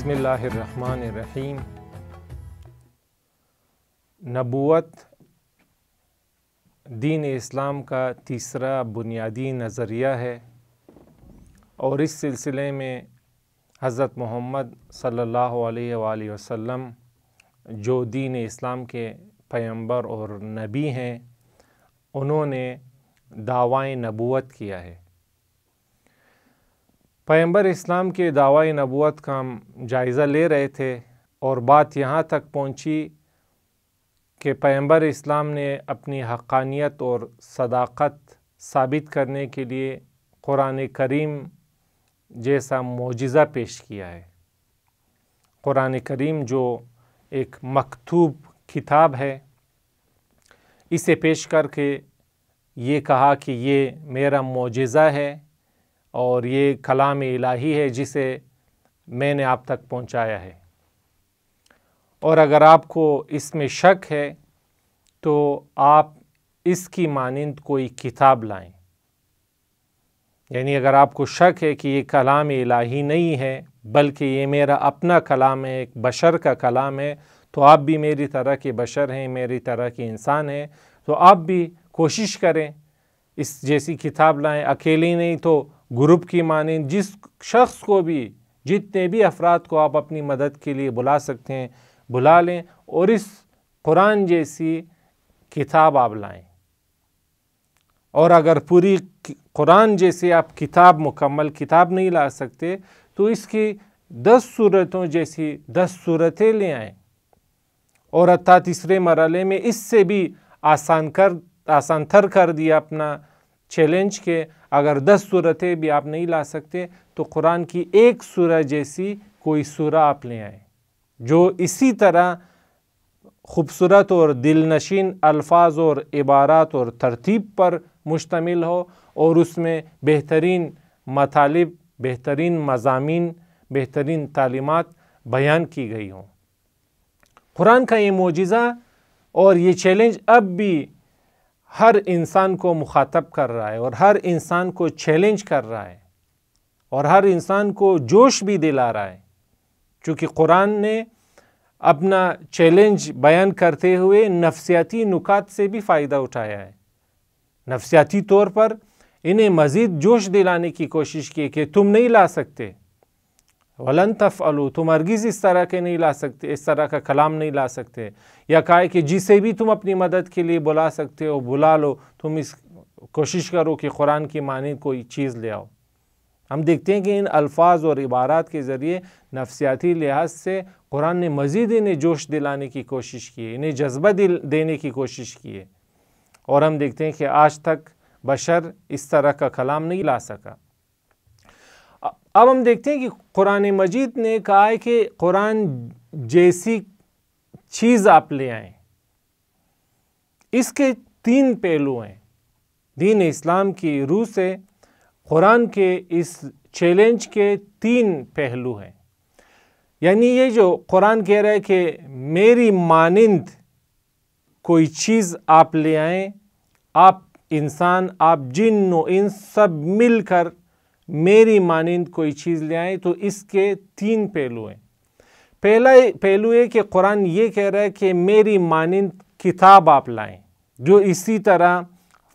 بسم اللہ الرحمن الرحیم۔ نبوت دین اسلام کا تیسرا بنیادی نظریہ ہے، اور اس سلسلے میں حضرت محمد صلی اللہ علیہ وآلہ وسلم جو دین اسلام کے پیغمبر اور نبی ہیں، انہوں نے دعوی نبوت کیا ہے۔ پیغمبر اسلام کے دعوی نبوت کا ہم جائزہ لے رہے تھے، اور بات یہاں تک پہنچی کہ پیغمبر اسلام نے اپنی حقانیت اور صداقت ثابت کرنے کے لیے قرآن کریم جیسا معجزہ پیش کیا ہے۔ قرآن کریم جو ایک مکتوب کتاب ہے، اسے پیش کر کے یہ کہا کہ یہ میرا معجزہ ہے اور یہ کلام الہی ہے جسے میں نے آپ تک پہنچایا ہے، اور اگر آپ کو اس میں شک ہے تو آپ اس کی مانند کوئی کتاب لائیں۔ یعنی اگر آپ کو شک ہے کہ یہ کلام الہی نہیں ہے بلکہ یہ میرا اپنا کلام ہے، ایک بشر کا کلام ہے، تو آپ بھی میری طرح کے بشر ہیں، میری طرح کے انسان ہیں، تو آپ بھی کوشش کریں اس جیسی کتاب لائیں۔ اکیلے نہیں تو گروپ کی مانند جس شخص کو بھی، جتنے بھی افراد کو آپ اپنی مدد کے لیے بلا سکتے ہیں بلا لیں، اور اس قرآن جیسی کتاب آپ لائیں۔ اور اگر پوری قرآن جیسے آپ کتاب، مکمل کتاب نہیں لا سکتے تو اس کی 10 صورتوں جیسی 10 صورتیں لے آئیں، اور حتیٰ تیسرے مرحلے میں اس سے بھی آسان تر کر دیا اپنا چیلنج کہ اگر 10 صورتیں بھی آپ نہیں لا سکتے تو قرآن کی ایک سورہ جیسی کوئی سورہ آپ لے آئیں جو اسی طرح خوبصورت اور دل نشین الفاظ اور عبارات اور ترتیب پر مشتمل ہو، اور اس میں بہترین مطالب، بہترین مضامین، بہترین تعلیمات بیان کی گئی ہوں۔ قرآن کا یہ معجزہ اور یہ چیلنج اب بھی ہر انسان کو مخاطب کر رہا ہے، اور ہر انسان کو چیلنج کر رہا ہے، اور ہر انسان کو جوش بھی دلا رہا ہے، چونکہ قرآن نے اپنا چیلنج بیان کرتے ہوئے نفسیاتی نکات سے بھی فائدہ اٹھایا ہے۔ نفسیاتی طور پر انہیں مزید جوش دلانے کی کوشش کی کہ تم نہیں لا سکتے، وَلَن تَفْعَلُوا، تم ہرگز اس طرح کے نہیں لا سکتے، اس طرح کا کلام نہیں لا سکتے، یا کہا کہ جسے بھی تم اپنی مدد کے لیے بلا سکتے ہو بلا لو، تم اس کوشش کرو کہ قرآن کی مانند کوئی چیز لے آؤ۔ ہم دیکھتے ہیں کہ ان الفاظ اور عبارات کے ذریعے نفسیاتی لحاظ سے قرآن نے مزید انہیں جوش دلانے کی کوشش کی ہے، انہیں جذبہ دینے کی کوشش کی ہے، اور ہم دیکھتے ہیں کہ آج تک بشر اس طرح کا کلام نہیں لا سکا۔ اب ہم دیکھتے ہیں کہ قرآن مجید نے کہا ہے کہ قرآن جیسی چیز آپ لے آئیں۔ اس کے 3 پہلو ہیں۔ دین اسلام کی روح سے قرآن کے اس چیلنج کے 3 پہلو ہیں۔ یعنی یہ جو قرآن کہہ رہا ہے کہ میری مانند کوئی چیز آپ لے آئیں، آپ انسان، آپ جن و انس سب مل کر میری مانند کوئی چیز لے آئیں، تو اس کے 3 پہلو ہیں۔ پہلا پہلو ہے کہ قرآن یہ کہہ رہا ہے کہ میری مانند کتاب آپ لائیں جو اسی طرح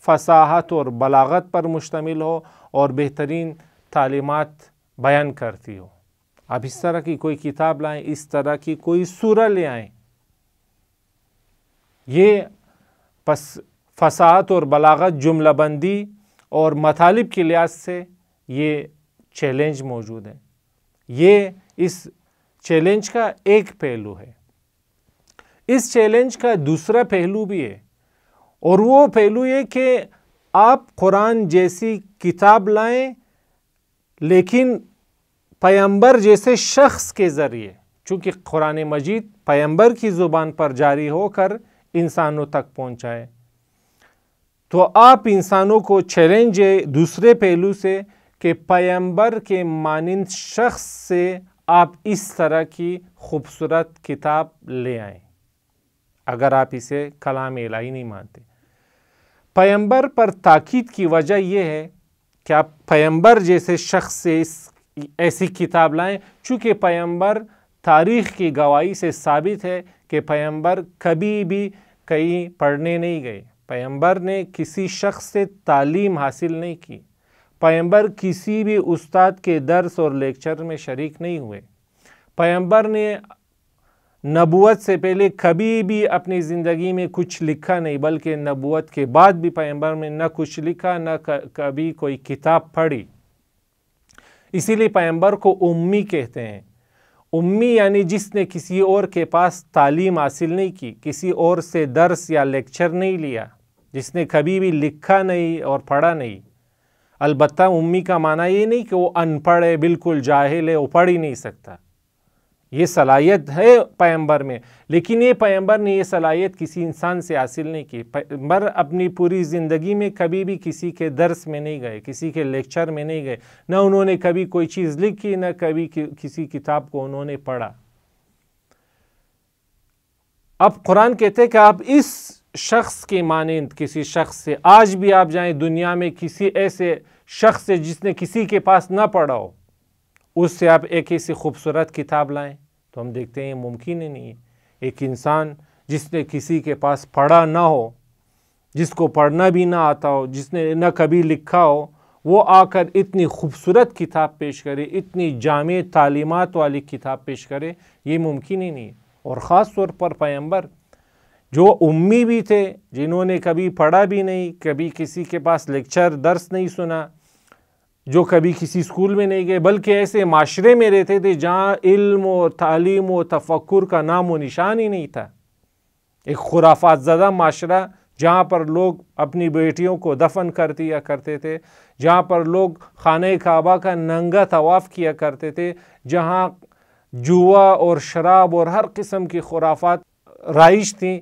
فصاحت اور بلاغت پر مشتمل ہو اور بہترین تعلیمات بیان کرتی ہو۔ آپ اس طرح کی کوئی کتاب لائیں، اس طرح کی کوئی سورہ لے آئیں۔ یہ فصاحت اور بلاغت، جملہ بندی اور مطالب کے لحاظ سے یہ چیلنج موجود ہے۔ یہ اس چیلنج کا ایک پہلو ہے۔ اس چیلنج کا دوسرا پہلو بھی ہے، اور وہ پہلو یہ کہ آپ قرآن جیسی کتاب لائیں لیکن پیغمبر جیسے شخص کے ذریعے، چونکہ قرآن مجید پیغمبر کی زبان پر جاری ہو کر انسانوں تک پہنچائے، تو آپ انسانوں کو چیلنج ہے دوسرے پہلو سے کہ پیغمبر کے مانند شخص سے آپ اس طرح کی خوبصورت کتاب لے آئیں، اگر آپ اسے کلام الہی نہیں مانتے۔ پیغمبر پر تاکید کی وجہ یہ ہے کہ آپ پیغمبر جیسے شخص سے ایسی کتاب لائیں، چونکہ پیغمبر تاریخ کی گواہی سے ثابت ہے کہ پیغمبر کبھی بھی کہیں پڑھنے نہیں گئے، پیغمبر نے کسی شخص سے تعلیم حاصل نہیں کی، پیغمبر کسی بھی استاد کے درس اور لیکچر میں شریک نہیں ہوئے، پیغمبر نے نبوت سے پہلے کبھی بھی اپنی زندگی میں کچھ لکھا نہیں، بلکہ نبوت کے بعد بھی پیغمبر نے نہ کچھ لکھا نہ کبھی کوئی کتاب پڑھی۔ اسی لیے پیغمبر کو امی کہتے ہیں۔ امی یعنی جس نے کسی اور کے پاس تعلیم حاصل نہیں کی، کسی اور سے درس یا لیکچر نہیں لیا، جس نے کبھی بھی لکھا نہیں اور پڑھا نہیں۔ البتہ امی کا معنی یہ نہیں کہ وہ ان پڑھ ہے، بالکل جاہل ہے، وہ پڑھ ہی نہیں سکتا۔ یہ صلاحیت ہے پیغمبر میں، لیکن یہ پیغمبر نے یہ صلاحیت کسی انسان سے حاصل نہیں کی۔ پیغمبر اپنی پوری زندگی میں کبھی بھی کسی کے درس میں نہیں گئے، کسی کے لیکچر میں نہیں گئے، نہ انہوں نے کبھی کوئی چیز لکھی، نہ کبھی کسی کتاب کو انہوں نے پڑھا۔ اب قرآن کہتے ہیں کہ آپ اس شخص کے مانند کسی شخص سے، آج بھی آپ جائیں دنیا میں کسی ایسے شخص سے جس نے کسی کے پاس نہ پڑھا ہو، اس سے آپ ایک ایسی خوبصورت کتاب لائیں تو ہم دیکھتے ہیں ممکن ہی نہیں ہے۔ ایک انسان جس نے کسی کے پاس پڑھا نہ ہو، جس کو پڑھنا بھی نہ آتا ہو، جس نے نہ کبھی لکھا ہو، وہ آ کر اتنی خوبصورت کتاب پیش کرے، اتنی جامع تعلیمات والی کتاب پیش کرے، یہ ممکن ہی نہیں ہے۔ اور خاص طور پر پیغمبر جو امی بھی تھے، جنہوں نے کبھی پڑھا بھی نہیں، کبھی کسی کے پاس لیکچر درس نہیں سنا، جو کبھی کسی اسکول میں نہیں گئے، بلکہ ایسے معاشرے میں رہتے تھے جہاں علم و تعلیم و تفکر کا نام و نشان ہی نہیں تھا۔ ایک خرافات زدہ معاشرہ جہاں پر لوگ اپنی بیٹیوں کو دفن کر دیا کرتے تھے، جہاں پر لوگ خانہ کعبہ کا ننگا طواف کیا کرتے تھے، جہاں جوا اور شراب اور ہر قسم کی خرافات رائج تھیں،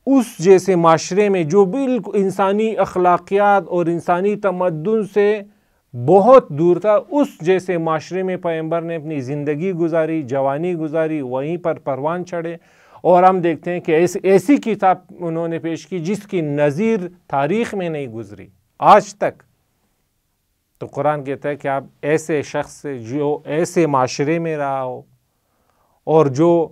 اس جیسے معاشرے میں جو بالکل انسانی اخلاقیات اور انسانی تمدن سے بہت دور تھا، اس جیسے معاشرے میں پیغمبر نے اپنی زندگی گزاری، جوانی گزاری، وہیں پر پروان چڑھے، اور ہم دیکھتے ہیں کہ ایسی کتاب انہوں نے پیش کی جس کی نظیر تاریخ میں نہیں گزری آج تک۔ تو قرآن کہتا ہے کہ آپ ایسے شخص سے جو ایسے معاشرے میں رہا ہو اور جو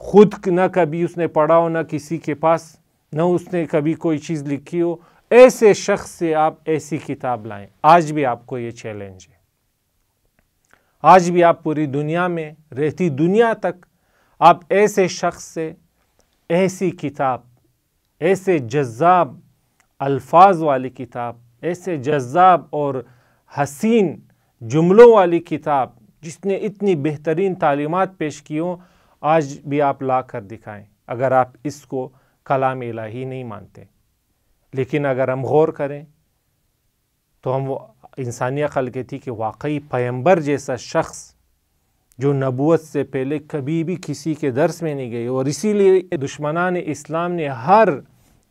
خود نہ کبھی اس نے پڑھا ہو، نہ کسی کے پاس، نہ اس نے کبھی کوئی چیز لکھی ہو، ایسے شخص سے آپ ایسی کتاب لائیں۔ آج بھی آپ کو یہ چیلنج ہے، آج بھی آپ پوری دنیا میں رہتی دنیا تک آپ ایسے شخص سے ایسی کتاب، ایسے جذاب الفاظ والی کتاب، ایسے جذاب اور حسین جملوں والی کتاب جس نے اتنی بہترین تعلیمات پیش کی ہوں، آج بھی آپ لا کر دکھائیں، اگر آپ اس کو کلام الہی نہیں مانتے۔ لیکن اگر ہم غور کریں تو ہم انسانی عقل کہتی کہ واقعی پیغمبر جیسا شخص جو نبوت سے پہلے کبھی بھی کسی کے درس میں نہیں گئے، اور اسی لیے دشمنان اسلام نے ہر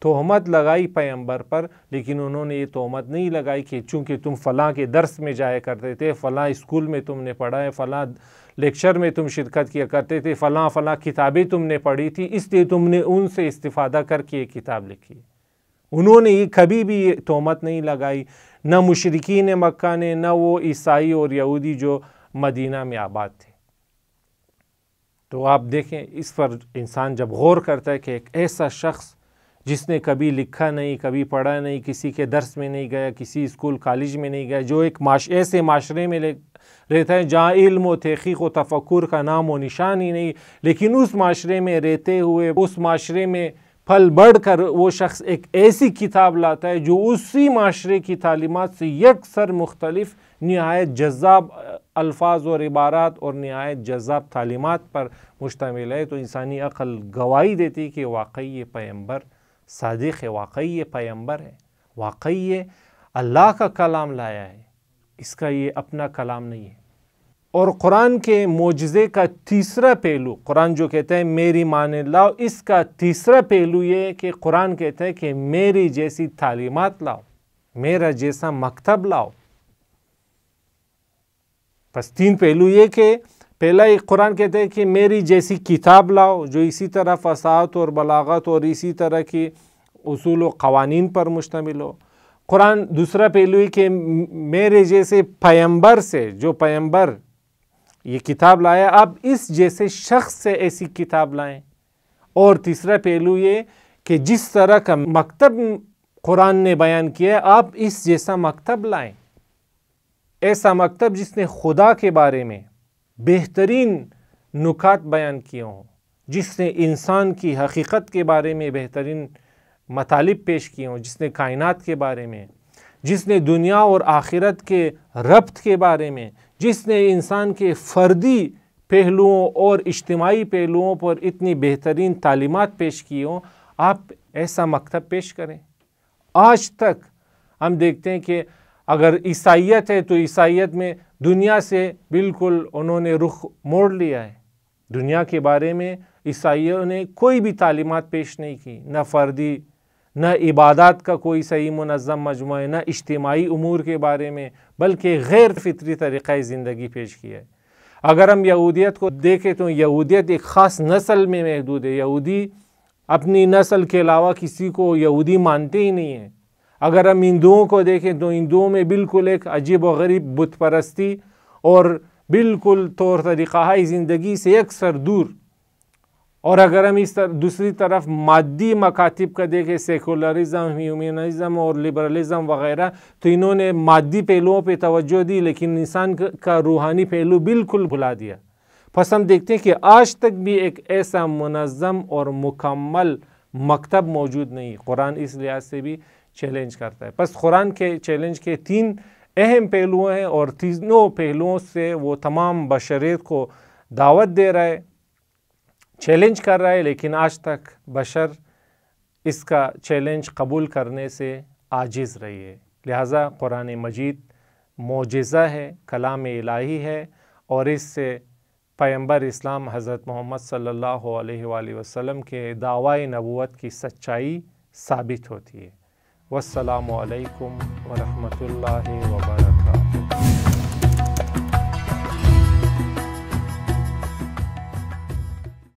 تہمت لگائی پیغمبر پر، لیکن انہوں نے یہ تہمت نہیں لگائی کہ چونکہ تم فلاں کے درس میں جایا کرتے تھے، فلاں اسکول میں تم نے پڑھا ہے، فلاں لیکچر میں تم شرکت کیا کرتے تھے، فلاں کتابیں تم نے پڑھی تھی، اس لیے تم نے ان سے استفادہ کر کے یہ کتاب لکھی۔ انہوں نے یہ کبھی بھی یہ تہمت نہیں لگائی، نہ مشرکین مکہ نے، نہ وہ عیسائی اور یہودی جو مدینہ میں آباد تھے۔ تو آپ دیکھیں اس پر انسان جب غور کرتا ہے کہ ایک ایسا شخص جس نے کبھی لکھا نہیں، کبھی پڑھا نہیں، کسی کے درس میں نہیں گیا، کسی اسکول کالج میں نہیں گیا، جو ایک ایسے معاشرے میں رہتا ہے جہاں علم و تحقیق و تفکر کا نام و نشان ہی نہیں، لیکن اس معاشرے میں رہتے ہوئے اس معاشرے میں پھل بڑھ کر وہ شخص ایک ایسی کتاب لاتا ہے جو اسی معاشرے کی تعلیمات سے یکسر مختلف، نہایت جذاب الفاظ اور عبارات اور نہایت جذاب تعلیمات پر مشتمل ہے، تو انسانی عقل گواہی دیتی کہ واقعی یہ پیغمبر صادق ہے، واقعی یہ پیغمبر ہے، واقعی یہ اللہ کا کلام لایا ہے، اس کا یہ اپنا کلام نہیں ہے۔ اور قرآن کے معجزے کا تیسرا پہلو، قرآن جو کہتا ہے میری مانند لاؤ، اس کا تیسرا پہلو یہ ہے کہ قرآن کہتا ہے کہ میری جیسی تعلیمات لاؤ، میرا جیسا مکتب لاؤ۔ بس تین پہلو یہ کہ پہلا ایک قرآن کہتا ہے کہ میری جیسی کتاب لاؤ جو اسی طرح فصاحت اور بلاغت اور اسی طرح کی اصول و قوانین پر مشتمل ہو۔ قرآن دوسرا پہلو ہے کہ میرے جیسے پیغمبر سے، جو پیغمبر یہ کتاب لایا، آپ اس جیسے شخص سے ایسی کتاب لائیں۔ اور تیسرا پہلو یہ کہ جس طرح کا مکتب قرآن نے بیان کیا ہے، آپ اس جیسا مکتب لائیں، ایسا مکتب جس نے خدا کے بارے میں بہترین نکات بیان کیے ہوں، جس نے انسان کی حقیقت کے بارے میں بہترین مطالب پیش کیے ہوں، جس نے کائنات کے بارے میں، جس نے دنیا اور آخرت کے ربط کے بارے میں، جس نے انسان کے فردی پہلوؤں اور اجتماعی پہلوؤں پر اتنی بہترین تعلیمات پیش کی ہوں، آپ ایسا مکتب پیش کریں۔ آج تک ہم دیکھتے ہیں کہ اگر عیسائیت ہے تو عیسائیت میں دنیا سے بالکل انہوں نے رخ موڑ لیا ہے۔ دنیا کے بارے میں عیسائیوں نے کوئی بھی تعلیمات پیش نہیں کی، نہ فردی، نہ عبادات کا کوئی صحیح منظم مجموعہ، نہ اجتماعی امور کے بارے میں، بلکہ غیر فطری طریقہ زندگی پیش کیا ہے۔ اگر ہم یہودیت کو دیکھیں تو یہودیت ایک خاص نسل میں محدود ہے۔ یہودی اپنی نسل کے علاوہ کسی کو یہودی مانتے ہی نہیں ہیں۔ اگر ہم ہندوؤں کو دیکھیں تو ہندوؤں میں بالکل ایک عجیب و غریب بت پرستی اور بالکل طور طریقہ زندگی سے اکثر دور۔ اور اگر ہم دوسری طرف مادی مکاتب کا دیکھیں، سیکولرزم، ہیومنزم اور لبرلزم وغیرہ، تو انہوں نے مادی پہلوؤں پہ توجہ دی لیکن انسان کا روحانی پہلو بالکل بھلا دیا۔ پس ہم دیکھتے ہیں کہ آج تک بھی ایک ایسا منظم اور مکمل مکتب موجود نہیں۔ قرآن اس لحاظ سے بھی چیلنج کرتا ہے۔ پس قرآن کے چیلنج کے 3 اہم پہلو ہیں اور تینوں پہلوؤں سے وہ تمام بشریت کو دعوت دے رہا ہے، چیلنج کر رہا ہے، لیکن آج تک بشر اس کا چیلنج قبول کرنے سے عاجز رہی ہے۔ لہٰذا قرآن مجید معجزہ ہے، کلام الہی ہے، اور اس سے پیغمبر اسلام حضرت محمد صلی اللہ علیہ وآلہ وسلم کے دعوی نبوت کی سچائی ثابت ہوتی ہے۔ والسلام علیکم ورحمۃ اللہ وبرکاتہ۔